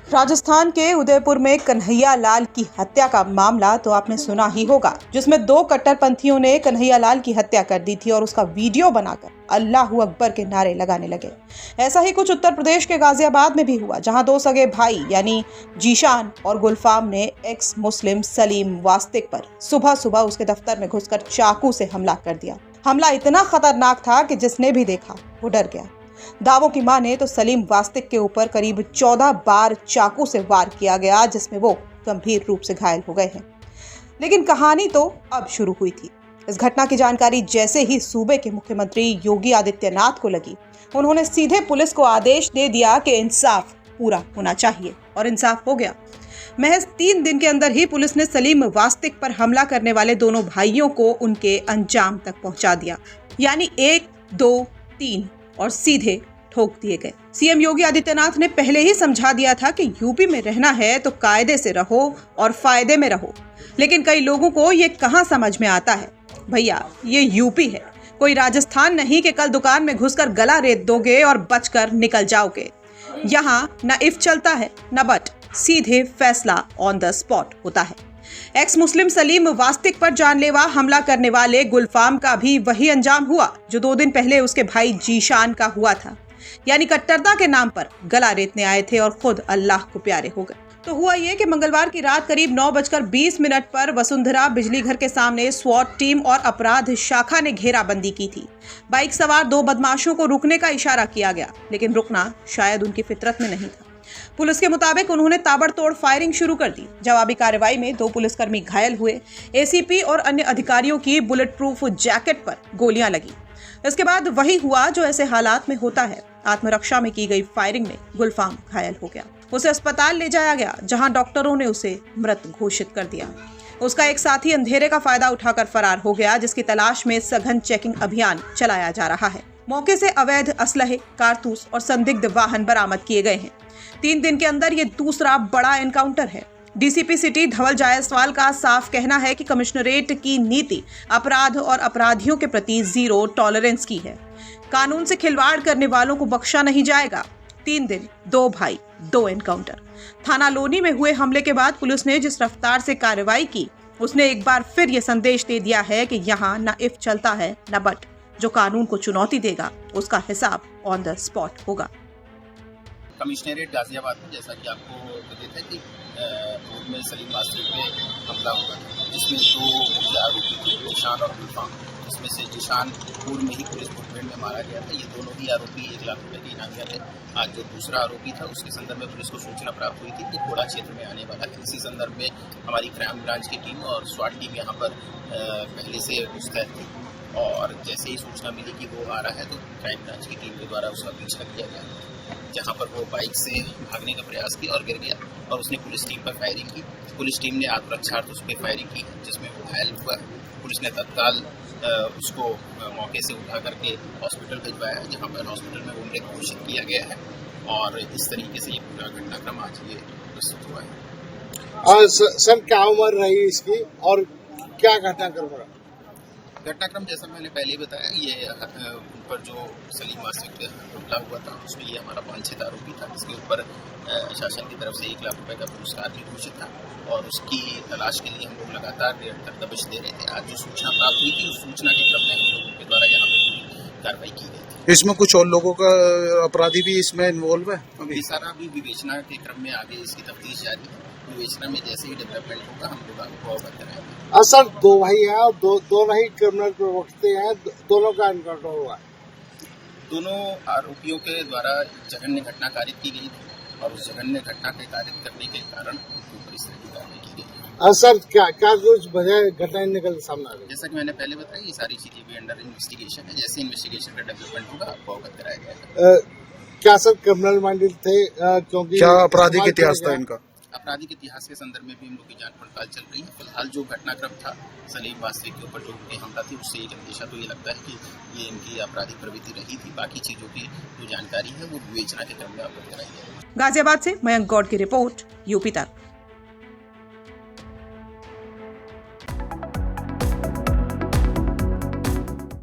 राजस्थान के उदयपुर में कन्हैया लाल की हत्या का मामला तो आपने सुना ही होगा, जिसमें दो कट्टरपंथियों ने कन्हैया लाल की हत्या कर दी थी और उसका वीडियो बनाकर अल्लाहू अकबर के नारे लगाने लगे। ऐसा ही कुछ उत्तर प्रदेश के गाजियाबाद में भी हुआ, जहां दो सगे भाई यानी जीशान और गुलफाम ने एक्स मुस्लिम सलीम वास्तिक पर सुबह सुबह उसके दफ्तर में घुसकर चाकू से हमला कर दिया। हमला इतना खतरनाक था कि जिसने भी देखा वो डर गया। दावों की माने तो सलीम वास्तिक के ऊपर करीब 14 बार चाकू से वार किया गया, जिसमें वो गंभीर रूप से घायल हो गए हैं। लेकिन कहानी तो अब शुरू हुई थी। इस घटना की जानकारी जैसे ही सूबे के मुख्यमंत्री योगी आदित्यनाथ को लगी, उन्होंने सीधे पुलिस को आदेश दे दिया कि इंसाफ पूरा होना चाहिए, और इंसाफ हो गया। महज 3 दिन के अंदर ही पुलिस ने सलीम वास्तिक पर हमला करने वाले दोनों भाइयों को उनके अंजाम तक पहुंचा दिया, यानी 1, 2, 3 और सीधे ठोक दिए गए। सीएम योगी आदित्यनाथ ने पहले ही समझा दिया था कि यूपी में रहना है तो कायदे से रहो और फायदे में रहो, लेकिन कई लोगों को ये कहां समझ में आता है। भैया, ये यूपी है, कोई राजस्थान नहीं कि कल दुकान में घुसकर गला रेत दोगे और बचकर निकल जाओगे। यहाँ न इफ चलता है न बट, सीधे फैसला ऑन द स्पॉट होता है। एक्स मुस्लिम सलीम वास्तिक पर जानलेवा हमला करने वाले गुलफाम का भी वही अंजाम हुआ जो 2 दिन पहले उसके भाई जीशान का हुआ था, यानी कट्टरता के नाम पर गला रेतने आए थे और खुद अल्लाह को प्यारे हो गए। तो हुआ ये कि मंगलवार की रात करीब 9:20 पर वसुंधरा बिजली घर के सामने स्वॉट टीम और अपराध शाखा ने घेराबंदी की थी। बाइक सवार 2 बदमाशों को रुकने का इशारा किया गया, लेकिन रुकना शायद उनकी फितरत में नहीं था। पुलिस के मुताबिक उन्होंने ताबड़तोड़ फायरिंग शुरू कर दी। जवाबी कार्रवाई में 2 पुलिसकर्मी घायल हुए। एसीपी और अन्य अधिकारियों की बुलेट प्रूफ जैकेट पर गोलियां लगी। इसके बाद वही हुआ जो ऐसे हालात में होता है। आत्मरक्षा में की गई फायरिंग में गुलफाम घायल हो गया। उसे अस्पताल ले जाया गया, जहां डॉक्टरों ने उसे मृत घोषित कर दिया। उसका एक साथी अंधेरे का फायदा उठाकर फरार हो गया, जिसकी तलाश में सघन चेकिंग अभियान चलाया जा रहा है। मौके से अवैध असलहे, कारतूस और संदिग्ध वाहन बरामद किए गए हैं। 3 दिन के अंदर ये दूसरा बड़ा एनकाउंटर है। डीसीपी सिटी धवल जायसवाल का साफ कहना है कि कमिश्नरेट की नीति अपराध और अपराधियों के प्रति 0 टॉलरेंस की है। कानून से खिलवाड़ करने वालों को बख्शा नहीं जाएगा। 3 दिन, 2 भाई, 2 एनकाउंटर। थाना लोनी में हुए हमले के बाद पुलिस ने जिस रफ्तार से कार्रवाई की, उसने एक बार फिर ये संदेश दे दिया है कि यहाँ न इफ चलता है न बट। जो कानून को चुनौती देगा उसका हिसाब ऑन द स्पॉट होगा। कमिश्नरेट गाजियाबाद में जैसा कि आपको पता है कि पूर्व में सलीम वास्तिक पे हमला हुआ था, जिसमें 2 मुख्य आरोपी थे, जीशान और गुलफाम। इसमें से जीशान पूर्व में ही पुलिस मुठभेड़ में मारा गया था। ये दोनों ही आरोपी 1 लाख रुपए के इनाम थे। आज जो दूसरा आरोपी था, उसके संदर्भ में पुलिस को सूचना प्राप्त हुई थी कि घोड़ा क्षेत्र में आने वाला है। इसी संदर्भ में हमारी क्राइम ब्रांच की टीम और स्वाट टीम यहाँ पर पहले से मुस्तैद थी, और जैसे ही सूचना मिली कि वो आ रहा है तो क्राइम ब्रांच की टीम के द्वारा उसका पीछा किया गया, जहां पर वो बाइक से भागने का प्रयास किया और गिर गया, और उसने पुलिस टीम पर फायरिंग की। पुलिस टीम ने आत्मरक्षार्थ उस पर फायरिंग की, जिसमें वो घायल हुआ। पुलिस ने तत्काल उसको मौके से उठा करके हॉस्पिटल भिजवाया, जहाँ पर हॉस्पिटल में वो मृत घोषित किया गया है। और इस तरीके से ये पूरा घटनाक्रम आज ये प्रस्तुत हुआ है। सर, क्या उम्र रही इसकी और क्या घटनाक्रम रहा? घटनाक्रम जैसा मैंने पहले ही बताया, ये उन पर जो सलीम वास्तिक पे हमला हुआ था, उसमें ये हमारा वांछित आरोपी था, जिसके ऊपर शासन की तरफ से 1 लाख रुपए का पुरस्कार भी घोषित था, और उसकी तलाश के लिए हम लोग लगातार निरंतर दबिश दे रहे थे। आज जो सूचना प्राप्त हुई थी, उस सूचना के क्रम में हम लोगों के द्वारा यहाँ पे कार्रवाई की गई थी। इसमें कुछ और लोगों का अपराधी भी इसमें इन्वॉल्व है? ये सारा भी विवेचना के क्रम में आगे इसकी तफ्तीश जारी है। विवेचना में जैसे ही डेवलपमेंट होगा हम लोग आपको अवगत कराएंगे। सर, 2 भाई हैं और दोनों ही क्रिमिनल प्रवक्ते हैं, दोनों का एनकाउंटर हुआ। दोनों आरोपियों के द्वारा जघन्य घटना कारित की गई थी, और उस जघन्य घटना के कारित करने के कारण उनके ऊपर इस तरह की कार्रवाई की गई। सर, क्या कुछ वजह घटनाएं निकल सामने आ रही? जैसा कि मैंने पहले बताया, ये सारी चीजें भी अंडर इन्वेस्टिगेशन है। जैसे इन्वेस्टिगेशन का डेवलपमेंट होगा आपको अवगत कराया जाएगा। क्या सर क्रिमिनल माइंडेड थे? क्योंकि क्या आपराधिक इतिहास था इनका? आपराधिक इतिहास के संदर्भ में भी हम लोग की जांच पड़ताल चल रही है। फिलहाल जो घटनाक्रम था सलीम वास्तिक के ऊपर जो उनकी हमला थी, उससे एक अंदेशा तो ये लगता है कि ये इनकी आपराधिक प्रवृत्ति रही थी। बाकी चीजों की जो जानकारी है वो विवेचना के क्रम में अवगत कराई जाएगी। गाजियाबाद से मयंक गौड़ की रिपोर्ट, यूपी तक।